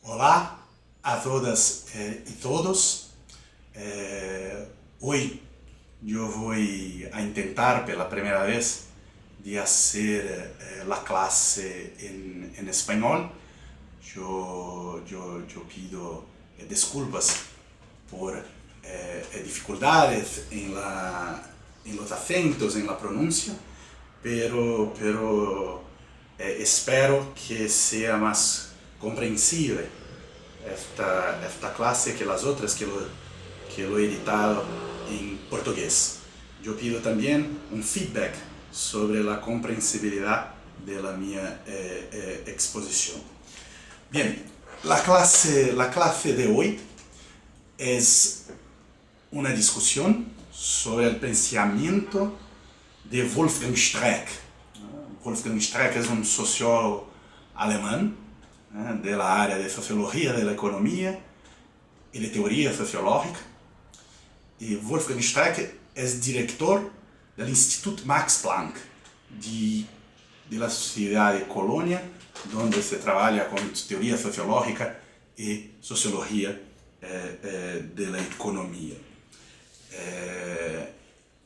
Olá a todas e todos. Hoy yo voy a intentar pela primeira vez de hacer la clase en español. Yo pido disculpas por dificultades en los acentos, en la pronuncia, pero espero que sea más comprensible esta clase que las otras que lo he editado en portugués. Yo pido también un feedback sobre la comprensibilidad de la mía exposición. Bien, la clase de hoy es una discusión sobre el pensamiento de Wolfgang Streeck. Wolfgang Streeck es un sociólogo alemán de la área de sociología de la economía y de teoría sociológica. Y Wolfgang Streeck es director del Instituto Max Planck de la Sociedad de Colonia, donde se trabaja con teoría sociológica y sociología de la economía.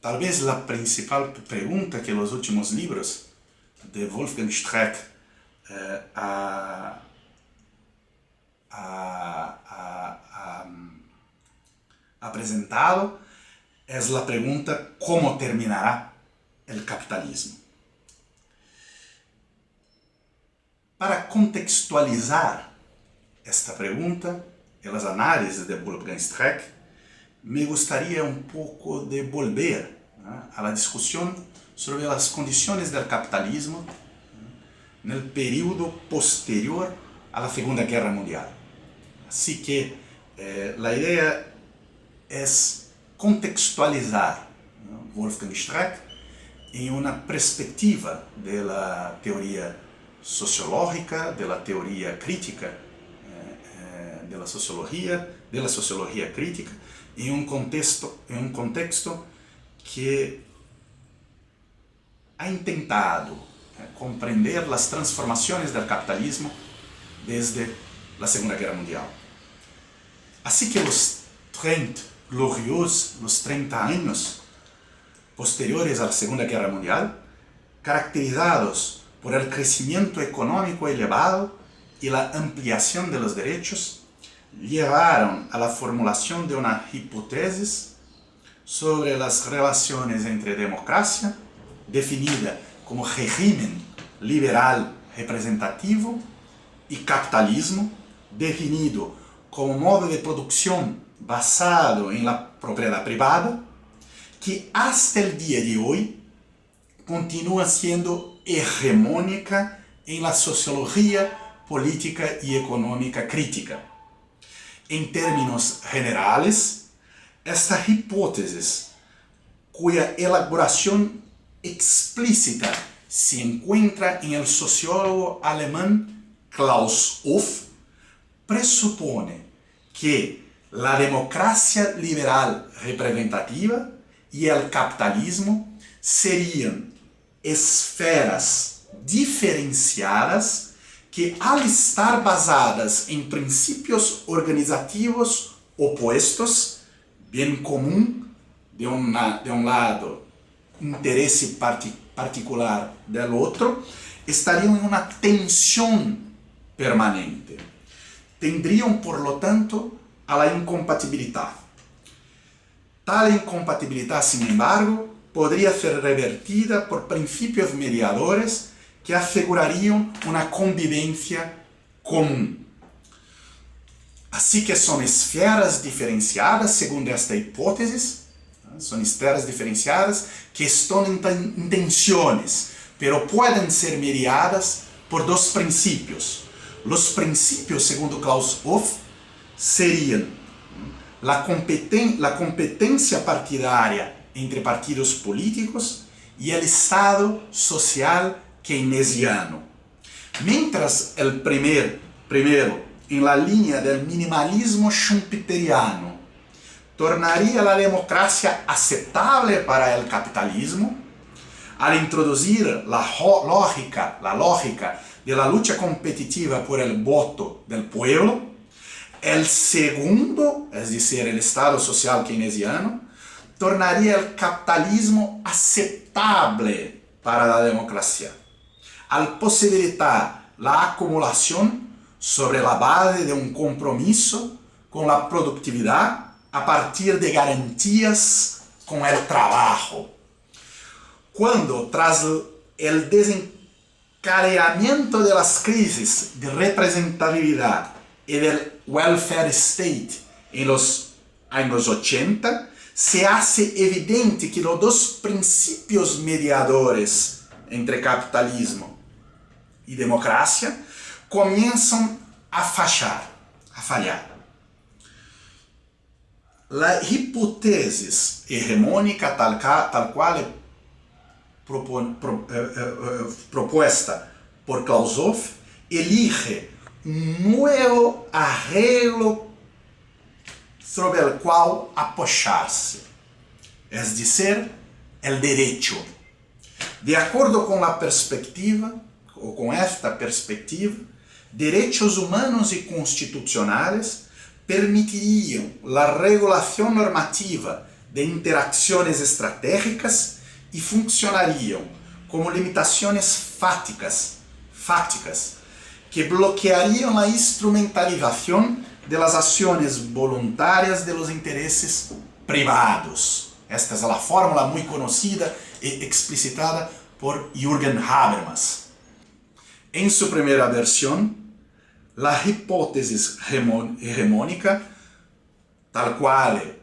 Tal vez la principal pregunta que los últimos libros de Wolfgang Streeck ha presentado es la pregunta: ¿cómo terminará el capitalismo? Para contextualizar esta pregunta y las análisis de Wolfgang Streeck, me gustaría un poco de volver a la discusión sobre las condiciones del capitalismo en el periodo posterior a la Segunda Guerra Mundial. Así que la idea es contextualizar Wolfgang Streeck en una perspectiva de la teoría sociológica, de la teoría crítica, de la sociología crítica, en un contexto que ha intentado comprender las transformaciones del capitalismo desde la Segunda Guerra Mundial. Así que los 30 años posteriores a la Segunda Guerra Mundial, caracterizados por el crecimiento económico elevado y la ampliación de los derechos, llevaron a la formulación de una hipótesis sobre las relaciones entre democracia, definida como régimen liberal representativo, y capitalismo, definido como modo de producción basado en la propiedad privada, que hasta el día de hoy continúa siendo hegemónica en la sociología política y económica crítica. En términos generales, esta hipótesis, cuya elaboración explícita se encuentra en el sociólogo alemán Klaus Hoff, presupone que la democracia liberal representativa y el capitalismo serían esferas diferenciadas que, al estar basadas en principios organizativos opuestos, bien común de un lado, interés particular del otro, estarían en una tensión permanente. Tendrían, por lo tanto, a la incompatibilidad. Tal incompatibilidad, sin embargo, podría ser revertida por principios mediadores que asegurarían una convivencia común. Así que son esferas diferenciadas, según esta hipótesis, son esferas diferenciadas que están en tensiones, pero pueden ser mediadas por dos principios. Los principios, segundo Klaus Hoff, serían la competencia partidaria entre partidos políticos y el Estado social keynesiano. Mientras el primero, en la línea del minimalismo schumpeteriano, tornaría la democracia aceptable para el capitalismo, al introducir la lógica de la lucha competitiva por el voto del pueblo, El segundo, es decir, el Estado social keynesiano, tornaría el capitalismo aceptable para la democracia, al posibilitar la acumulación sobre la base de un compromiso con la productividad a partir de garantías con el trabajo. Cuando, tras el desencadenamiento de las crisis de representatividad y del welfare state en los años 80, se hace evidente que los dos principios mediadores entre capitalismo y democracia comienzan a fallar. La hipótesis hegemónica tal cual propuesta por Kláusov elige un nuevo arreglo sobre el cual apoyarse, es decir, el derecho. De acuerdo con la perspectiva, o con esta perspectiva, derechos humanos y constitucionales permitirían la regulación normativa de interacciones estratégicas y funcionarían como limitaciones fácticas que bloquearían la instrumentalización de las acciones voluntarias de los intereses privados. Esta es la fórmula muy conocida y explicitada por Jürgen Habermas. En su primera versión, la hipótesis hegemónica, tal cual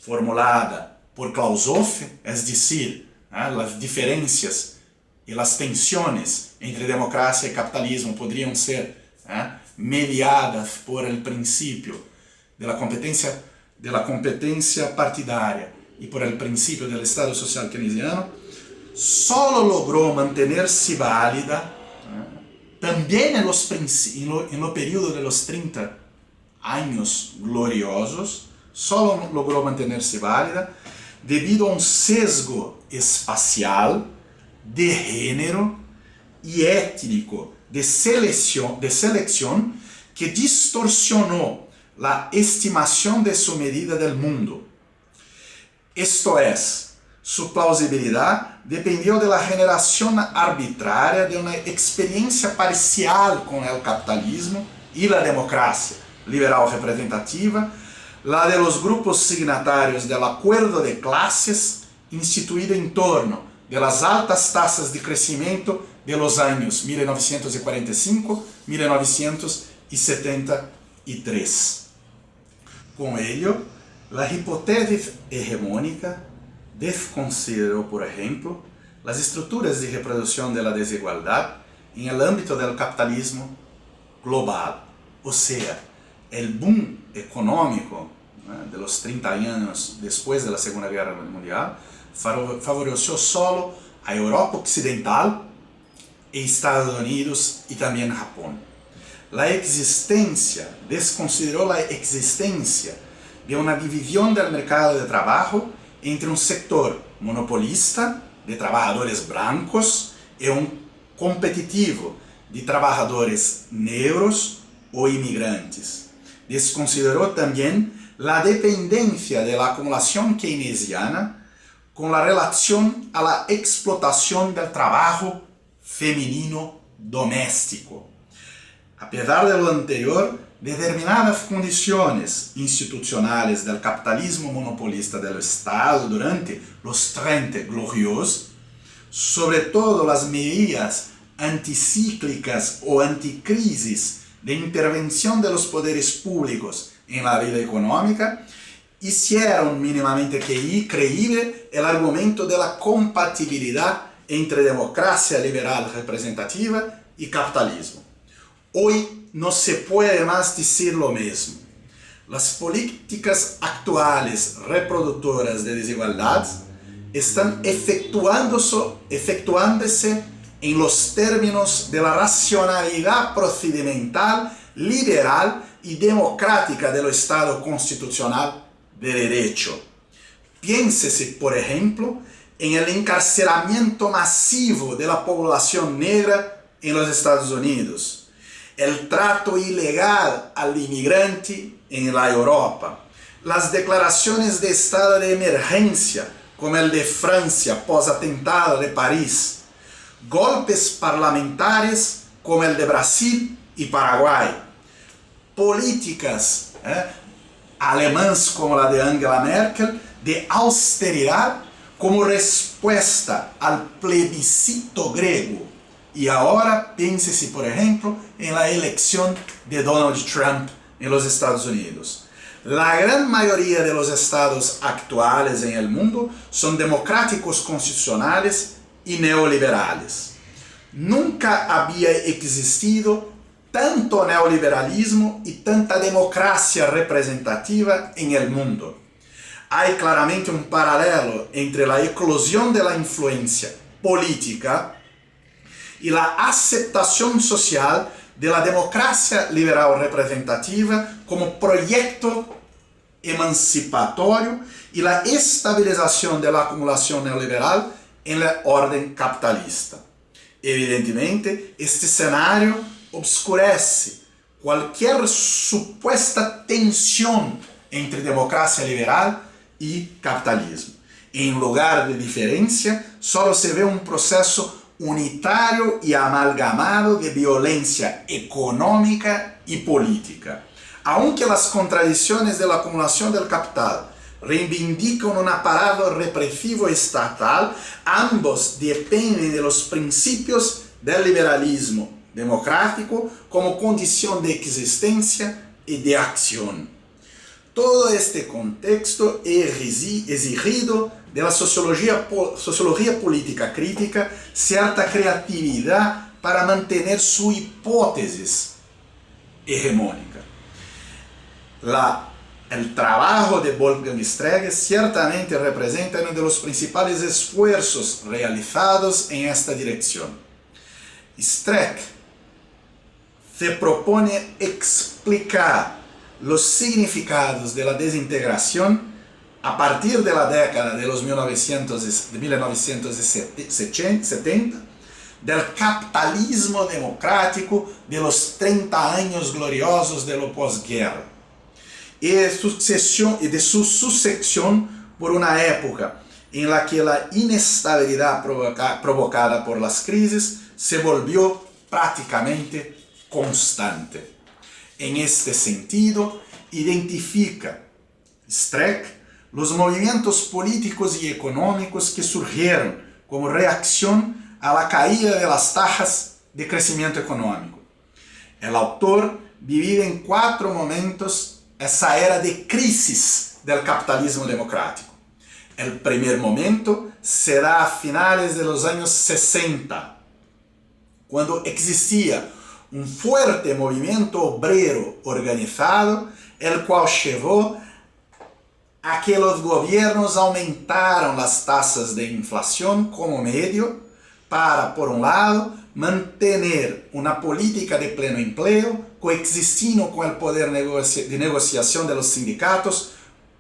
formulada por Kláusov, es decir, las diferencias y las tensiones entre democracia y capitalismo podrían ser mediadas por el principio de la competencia partidaria y por el principio del Estado social keynesiano, solo logró mantenerse válida también en el periodo de los 30 años gloriosos, solo logró mantenerse válida debido a un sesgo espacial, de género y étnico de selección que distorsionó la estimación de su medida del mundo. Esto es, su plausibilidad dependió de la generación arbitraria de una experiencia parcial con el capitalismo y la democracia liberal representativa, la de los grupos signatarios del acuerdo de clases instituido en torno de las altas tasas de crecimiento de los años 1945-1973. Con ello, la hipótesis hegemónica desconsideró, por ejemplo, las estructuras de reproducción de la desigualdad en el ámbito del capitalismo global, o sea, el boom económico de los 30 años después de la Segunda Guerra Mundial favoreció solo a Europa Occidental y Estados Unidos y también Japón. Desconsideró la existencia de una división del mercado de trabajo entre un sector monopolista de trabajadores blancos y un competitivo de trabajadores negros o inmigrantes. Desconsideró también la dependencia de la acumulación keynesiana con la relación a la explotación del trabajo femenino doméstico. A pesar de lo anterior, determinadas condiciones institucionales del capitalismo monopolista del Estado durante los 30 gloriosos, sobre todo las medidas anticíclicas o anticrisis de intervención de los poderes públicos en la vida económica, hicieron mínimamente creíble el argumento de la compatibilidad entre democracia liberal representativa y capitalismo. Hoy no se puede más decir lo mismo. Las políticas actuales reproductoras de desigualdad están efectuándose en los términos de la racionalidad procedimental, liberal y democrática del Estado constitucional de derecho. Piénsese, por ejemplo, en el encarcelamiento masivo de la población negra en los Estados Unidos, el trato ilegal al inmigrante en la Europa, las declaraciones de estado de emergencia, como el de Francia pós-atentado de París, golpes parlamentarios como el de Brasil y Paraguay, políticas alemãs como la de Angela Merkel de austeridad como respuesta al plebiscito griego. Y ahora piénsese, por ejemplo, en la elección de Donald Trump en los Estados Unidos. La gran mayoría de los estados actuales en el mundo son democráticos constitucionales y neoliberales. Nunca había existido tanto neoliberalismo y tanta democracia representativa en el mundo. Hay claramente un paralelo entre la eclosión de la influencia política y la aceptación social de la democracia liberal representativa como proyecto emancipatorio y la estabilización de la acumulación neoliberal en la orden capitalista. Evidentemente, este escenario obscurece cualquier supuesta tensión entre democracia liberal y capitalismo. En lugar de diferencia, solo se ve un proceso unitario y amalgamado de violencia económica y política. Aunque las contradicciones de la acumulación del capital reivindican un aparato represivo estatal, ambos dependen de los principios del liberalismo democrático como condición de existencia y de acción. Todo este contexto es exigido de la sociología política crítica cierta creatividad para mantener su hipótesis hegemónica. El trabajo de Wolfgang Streeck ciertamente representa uno de los principales esfuerzos realizados en esta dirección. Streeck se propone explicar los significados de la desintegración a partir de la década de los 1970, del capitalismo democrático de los 30 años gloriosos de la posguerra y de su sucesión por una época en la que la inestabilidad provocada por las crisis se volvió prácticamente constante. En este sentido, identifica Streeck los movimientos políticos y económicos que surgieron como reacción a la caída de las tasas de crecimiento económico. El autor divide en 4 momentos esa era de crisis del capitalismo democrático. El primer momento se da a finales de los años 60, cuando existía un fuerte movimiento obrero organizado, el cual llevó a que los gobiernos aumentaron las tasas de inflación como medio para, por un lado, mantener una política de pleno empleo, coexistiendo con el poder de negociación de los sindicatos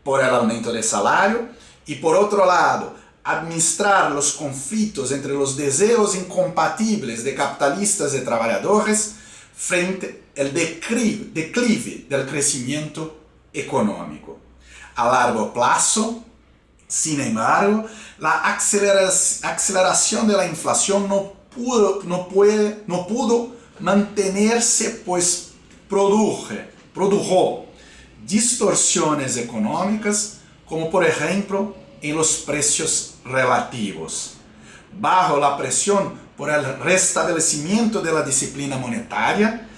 por el aumento de salario, y por otro lado, administrar los conflictos entre los deseos incompatibles de capitalistas y trabajadores frente al declive del crecimiento económico. A largo plazo, sin embargo, la aceleración de la inflación no pudo mantenerse, pues produjo distorsiones económicas, como por ejemplo en los precios relativos. Bajo la presión por el restablecimiento de la disciplina monetaria,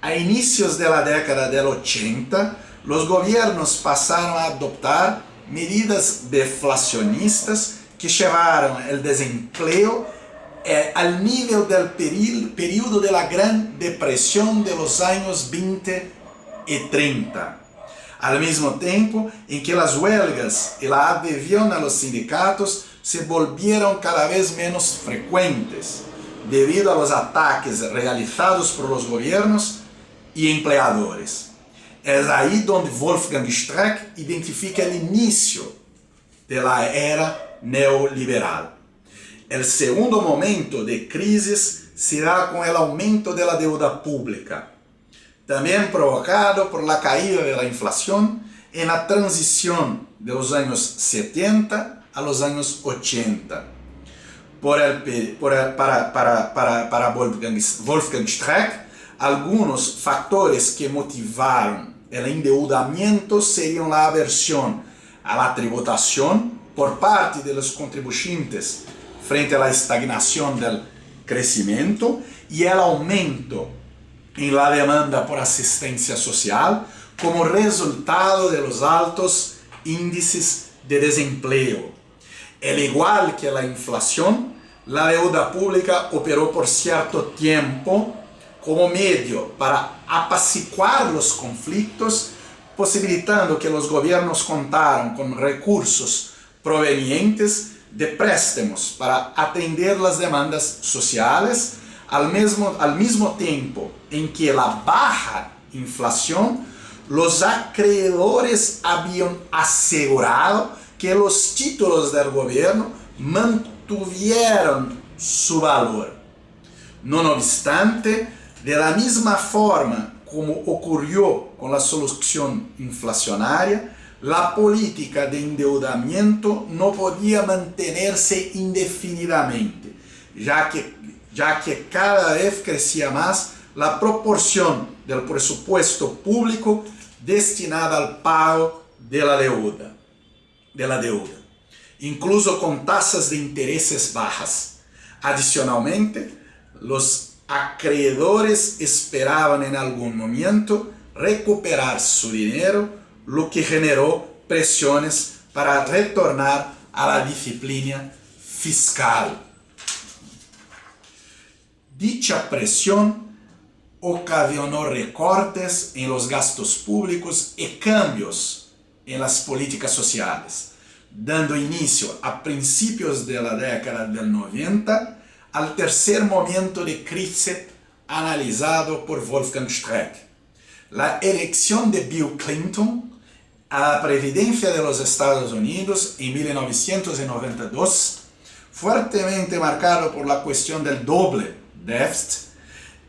a inicios de la década del 80, los gobiernos pasaron a adoptar medidas deflacionistas que llevaron el desempleo al nivel del período de la Gran Depresión de los años 20 y 30. Al mismo tiempo en que las huelgas y la adhesión a los sindicatos se volvieron cada vez menos frecuentes debido a los ataques realizados por los gobiernos y empleadores. Es ahí donde Wolfgang Streeck identifica el inicio de la era neoliberal. El segundo momento de crisis se da con el aumento de la deuda pública. también provocado por la caída de la inflación en la transición de los años 70 a los años 80. Para Wolfgang Streeck, algunos factores que motivaron el endeudamiento serían la aversión a la tributación por parte de los contribuyentes frente a la estagnación del crecimiento y el aumento en la demanda por asistencia social como resultado de los altos índices de desempleo. Al igual que la inflación, la deuda pública operó por cierto tiempo como medio para apaciguar los conflictos, posibilitando que los gobiernos contaran con recursos provenientes de préstamos para atender las demandas sociales, al mismo tiempo en que la baja inflación, los acreedores habían asegurado que los títulos del gobierno mantuvieron su valor. No obstante, de la misma forma como ocurrió con la solución inflacionaria, la política de endeudamiento no podía mantenerse indefinidamente, ya que cada vez crecía más la proporción del presupuesto público destinada al pago de la deuda, incluso con tasas de intereses bajas. Adicionalmente, los acreedores esperaban en algún momento recuperar su dinero, lo que generó presiones para retornar a la disciplina fiscal. Dicha presión ocasionó recortes en los gastos públicos y cambios en las políticas sociales, dando inicio a principios de la década del 90 al tercer momento de crisis analizado por Wolfgang Streeck. La elección de Bill Clinton a la presidencia de los Estados Unidos en 1992, fuertemente marcado por la cuestión del doble déficit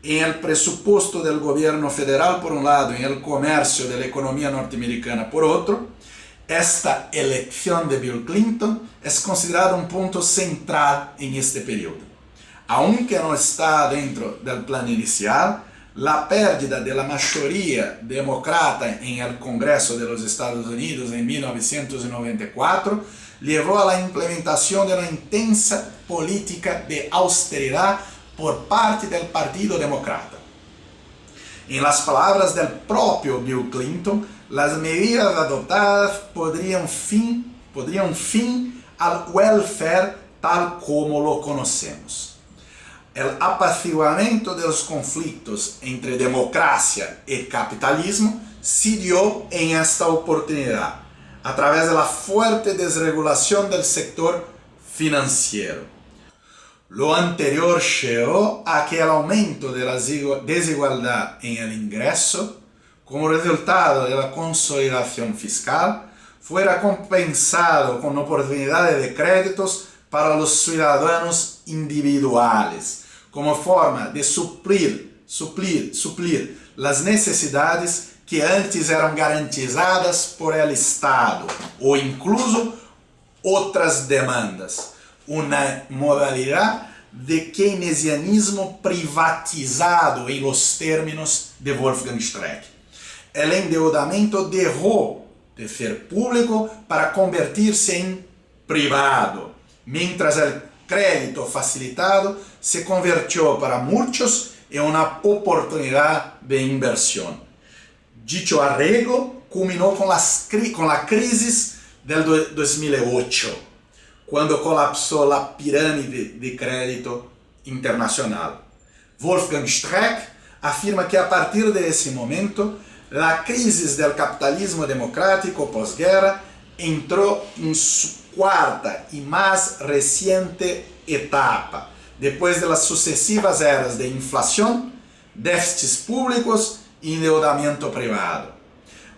en el presupuesto del gobierno federal por un lado y en el comercio de la economía norteamericana por otro. Esta elección de Bill Clinton es considerada un punto central en este periodo. Aunque no está dentro del plan inicial, la pérdida de la mayoría demócrata en el Congreso de los Estados Unidos en 1994 llevó a la implementación de una intensa política de austeridad por parte del Partido Demócrata. En las palabras del propio Bill Clinton, las medidas adoptadas pondrían fin al welfare tal como lo conocemos. El apaciguamiento de los conflictos entre democracia y capitalismo se dio en esta oportunidad, a través de la fuerte desregulación del sector financiero. Lo anterior llevó a que el aumento de la desigualdad en el ingreso, como resultado de la consolidación fiscal, fuera compensado con oportunidades de créditos para los ciudadanos individuales, como forma de suplir las necesidades que antes eran garantizadas por el Estado o incluso otras demandas. Una modalidad de keynesianismo privatizado en los términos de Wolfgang Streeck. El endeudamiento dejó de ser público para convertirse en privado, mientras el crédito facilitado se convirtió para muchos en una oportunidad de inversión. Dicho arreglo culminó con la crisis del 2008, cuando colapsó la pirámide de crédito internacional. Wolfgang Streeck afirma que a partir de ese momento, la crisis del capitalismo democrático posguerra entró en su cuarta y más reciente etapa, después de las sucesivas eras de inflación, déficits públicos y endeudamiento privado.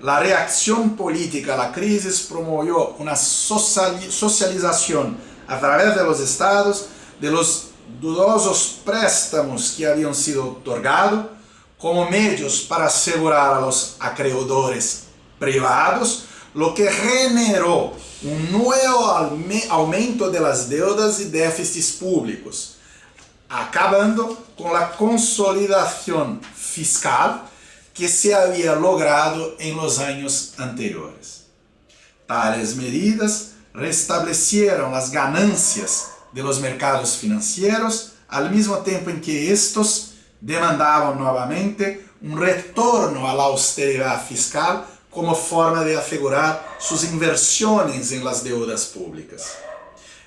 La reacción política a la crisis promovió una socialización a través de los estados de los dudosos préstamos que habían sido otorgados, como medios para asegurar a los acreedores privados, lo que generó un nuevo aumento de las deudas y déficits públicos, acabando con la consolidación fiscal que se había logrado en los años anteriores. Tales medidas restablecieron las ganancias de los mercados financieros, al mismo tiempo en que estos demandaban nuevamente un retorno a la austeridad fiscal como forma de asegurar sus inversiones en las deudas públicas.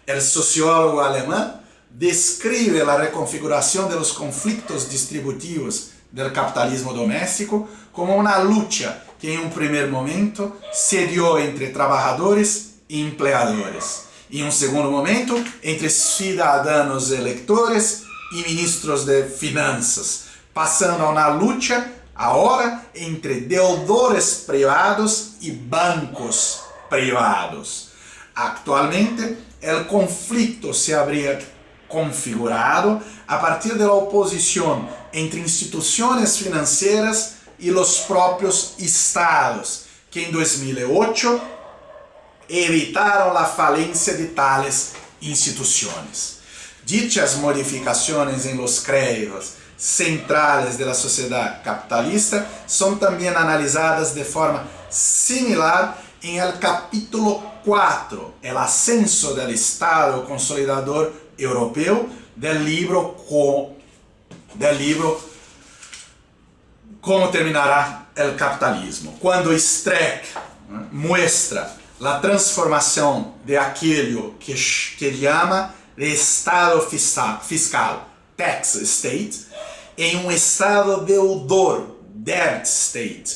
El sociólogo alemán describe la reconfiguración de los conflictos distributivos del capitalismo doméstico como una lucha que en un primer momento se dio entre trabajadores e empleadores, y en un segundo momento entre ciudadanos electores y ministros de finanzas, pasando a una lucha ahora entre deudores privados y bancos privados. Actualmente, el conflicto se habría configurado a partir de la oposición entre instituciones financieras y los propios estados, que en 2008 evitaron la falencia de tales instituciones. Dichas modificaciones en los créditos centrales de la sociedad capitalista son también analizadas de forma similar en el capítulo 4, el ascenso del Estado consolidador europeo, del libro Cómo terminará el capitalismo, cuando Streeck muestra la transformación de aquello que llama de estado fiscal, tax state, en un estado deudor, debt state,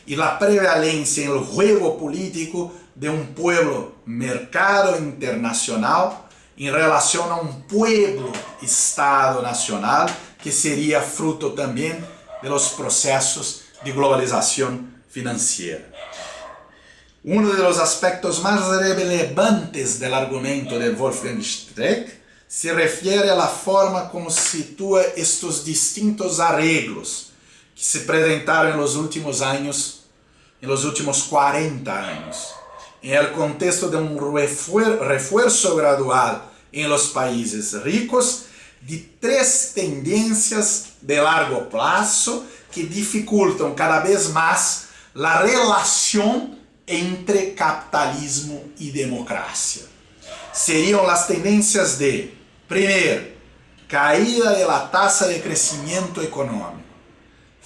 y la prevalencia en el juego político de un pueblo mercado internacional en relación a un pueblo estado nacional que sería fruto también de los procesos de globalización financiera. Uno de los aspectos más relevantes del argumento de Wolfgang Streeck se refiere a la forma como sitúa estos distintos arreglos que se presentaron en los últimos años, en los últimos 40 años, en el contexto de un refuerzo gradual en los países ricos de tres tendencias de largo plazo que dificultan cada vez más la relación entre capitalismo y democracia. Serían las tendencias de, primero, caída de la tasa de crecimiento económico.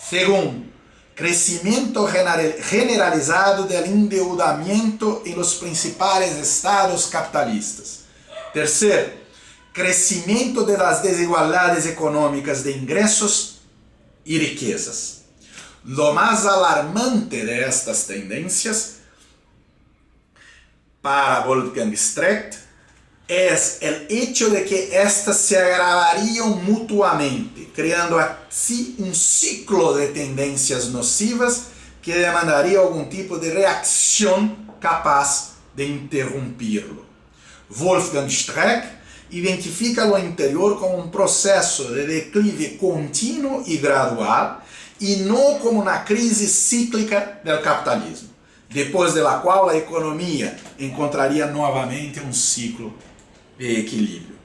Segundo, crecimiento generalizado del endeudamiento en los principales estados capitalistas. Tercero, crecimiento de las desigualdades económicas de ingresos y riquezas. Lo más alarmante de estas tendencias para Wolfgang Streeck es el hecho de que estas se agravarían mutuamente, creando así un ciclo de tendencias nocivas que demandaría algún tipo de reacción capaz de interrumpirlo. Wolfgang Streeck identifica lo anterior como un proceso de declive continuo y gradual y no como una crisis cíclica del capitalismo, después de la cual la economía encontraría nuevamente un ciclo de equilibrio.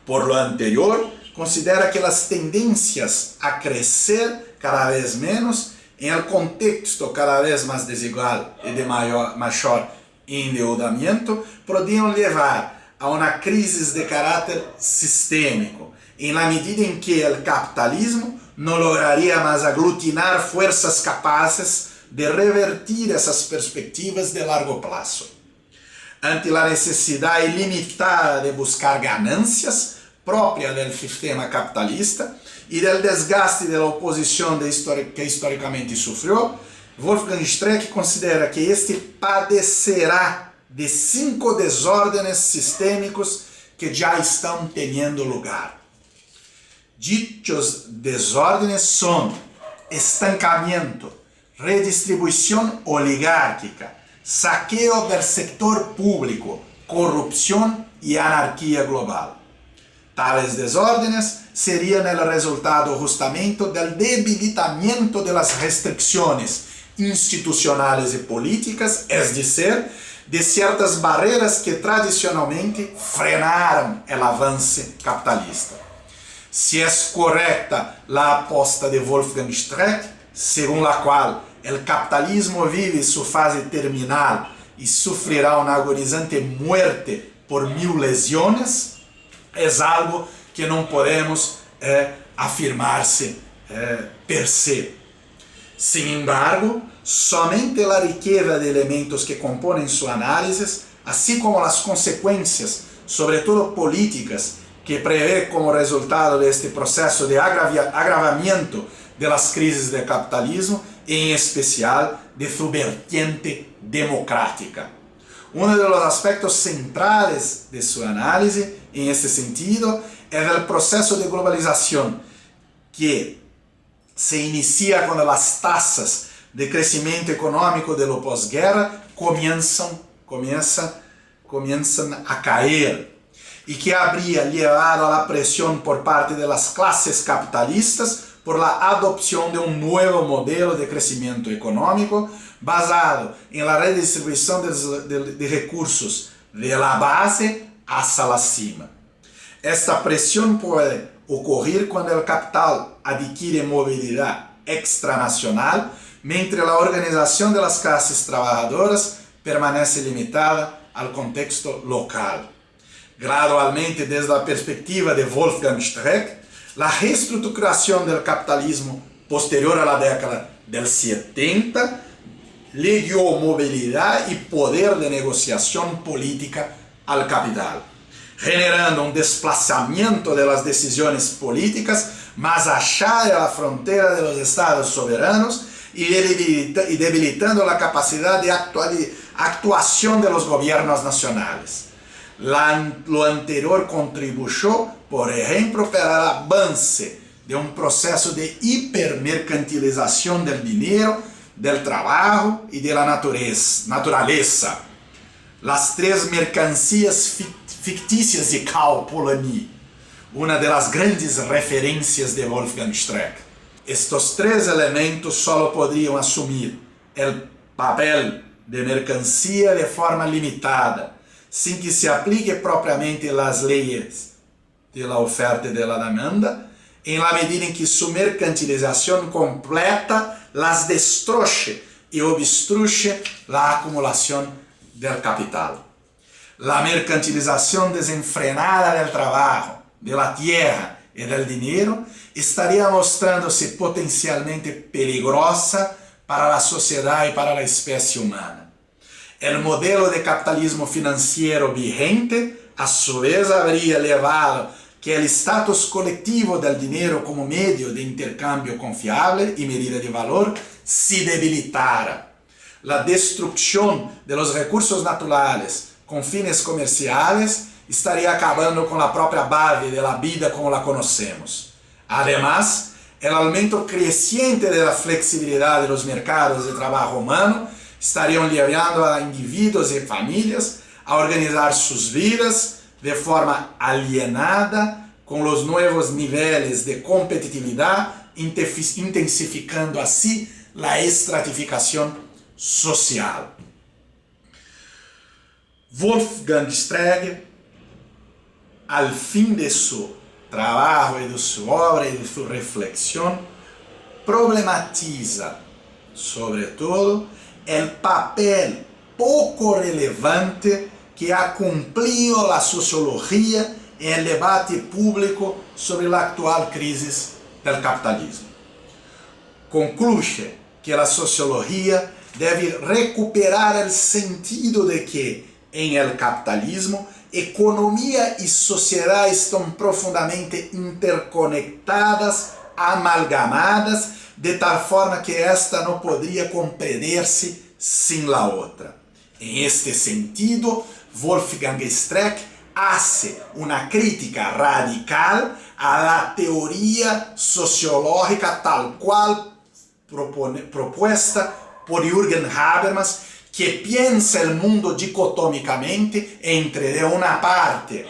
Por lo anterior, considera que las tendencias a crecer cada vez menos en el contexto cada vez más desigual y de mayor endeudamiento podrían llevar a una crisis de carácter sistémico, en la medida en que el capitalismo no lograría más aglutinar fuerzas capaces de revertir esas perspectivas de largo plazo. Ante la necesidad ilimitada de buscar ganancias propia del sistema capitalista y del desgaste de la oposición que históricamente sufrió, Wolfgang Streeck considera que este padecerá de 5 desórdenes sistémicos que ya están teniendo lugar. Dichos desórdenes son estancamiento, redistribución oligárquica, saqueo del sector público, corrupción y anarquía global. Tales desórdenes sería el resultado justamente del debilitamiento de las restricciones institucionales y políticas, es decir, de ciertas barreras que tradicionalmente frenaron el avance capitalista. Si es correcta la aposta de Wolfgang Streeck, según la cual el capitalismo vive su fase terminal y sufrirá una agonizante muerte por 1000 lesiones, es algo que no podemos afirmarse per se. Sin embargo, somente la riqueza de elementos que componen su análisis, así como las consecuencias, sobre todo políticas, que prevé como resultado de este proceso de agravamiento de las crisis del capitalismo, en especial de su vertiente democrática. Uno de los aspectos centrales de su análisis en este sentido es el proceso de globalización que se inicia cuando las tasas de crecimiento económico de la posguerra comienzan a caer y que habría llevado a la presión por parte de las clases capitalistas por la adopción de un nuevo modelo de crecimiento económico basado en la redistribución de recursos de la base hasta la cima. Esta presión puede ocurrir cuando el capital adquiere movilidad extranacional, mientras la organización de las clases trabajadoras permanece limitada al contexto local. Gradualmente, desde la perspectiva de Wolfgang Streeck, la reestruturación del capitalismo posterior a la década del 70 le dio movilidad y poder de negociación política al capital, generando un desplazamiento de las decisiones políticas más allá de la frontera de los estados soberanos y debilitando la capacidad de actuación de los gobiernos nacionales. Lo anterior contribuyó, por ejemplo, para el avance de un proceso de hipermercantilización del dinero, del trabajo y de la naturaleza. Las tres mercancías ficticias de Karl Polanyi, una de las grandes referencias de Wolfgang Streeck. Estos tres elementos solo podrían asumir el papel de mercancía de forma limitada, sin que se aplique propriamente las leyes de la oferta y de la demanda, en la medida en que su mercantilización completa las destruye y obstruye la acumulación del capital. La mercantilización desenfrenada del trabajo, de la tierra y del dinero estaría mostrándose potencialmente peligrosa para la sociedad y para la especie humana. El modelo de capitalismo financiero vigente, a su vez, habría llevado que el estatus colectivo del dinero como medio de intercambio confiable y medida de valor se debilitara. La destrucción de los recursos naturales con fines comerciales estaría acabando con la propia base de la vida como la conocemos. Además, el aumento creciente de la flexibilidad de los mercados de trabajo humano estarían llevando a individuos y familias a organizar sus vidas de forma alienada con los nuevos niveles de competitividad, intensificando así la estratificación social. Wolfgang Streeck, al fin de su trabajo y de su obra y de su reflexión, problematiza sobre todo el papel poco relevante que ha cumplido la sociología en el debate público sobre la actual crisis del capitalismo. Concluye que la sociología debe recuperar el sentido de que en el capitalismo economía y sociedad están profundamente interconectadas, amalgamadas, de tal forma que esta no podría comprenderse sin la otra. En este sentido, Wolfgang Streeck hace una crítica radical a la teoría sociológica tal cual propuesta por Jürgen Habermas, que piensa el mundo dicotómicamente entre, de una parte,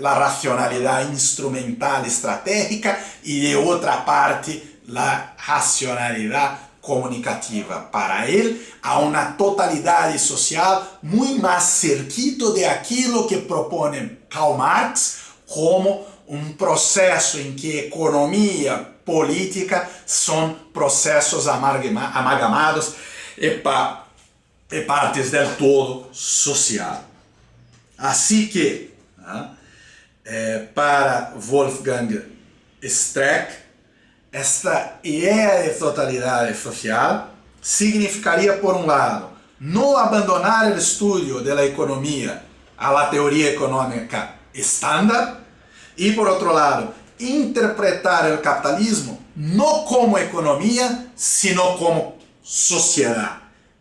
la racionalidad instrumental estratégica y de otra parte la racionalidad comunicativa. Para él, a una totalidad social muy más cerquito de aquello que propone Karl Marx como un proceso en que economía, política son procesos amalgamados e partes del todo social. Assim que, para Wolfgang Streeck, esta ideia de totalidade social significaria, por um lado, não abandonar o estudo da economia a la teoria econômica estándar e, por outro lado, interpretar o capitalismo não como economia, sino como sociedade.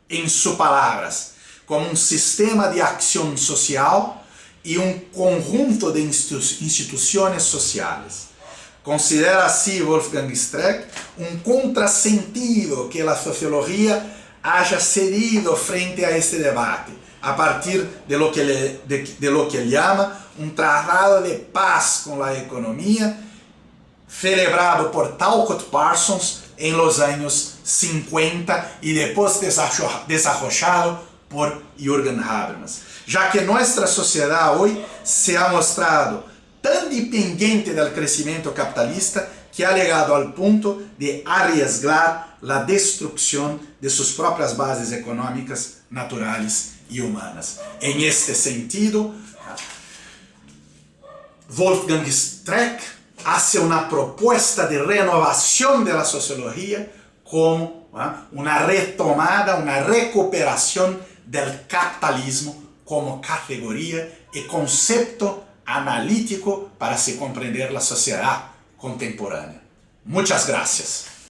Em suas palavras, como um sistema de ação social e um conjunto de instituições sociais. Considera assim Wolfgang Streeck um contrasentido que a sociologia haya cedido frente a este debate, a partir de lo que ele chama um tratado de paz com a economia, celebrado por Talcott Parsons em los anos 50 e depois desarrollado por Jürgen Habermas, já que nossa sociedade hoje se ha mostrado tão dependente do crescimento capitalista que ha llegado ao ponto de arriesgar a destruição de suas próprias bases econômicas, naturais e humanas. Em este sentido, Wolfgang Streeck hace uma proposta de renovação da sociologia como uma retomada, uma recuperação do capitalismo como categoria e conceito analítico para se compreender a sociedade contemporânea. Muitas gracias.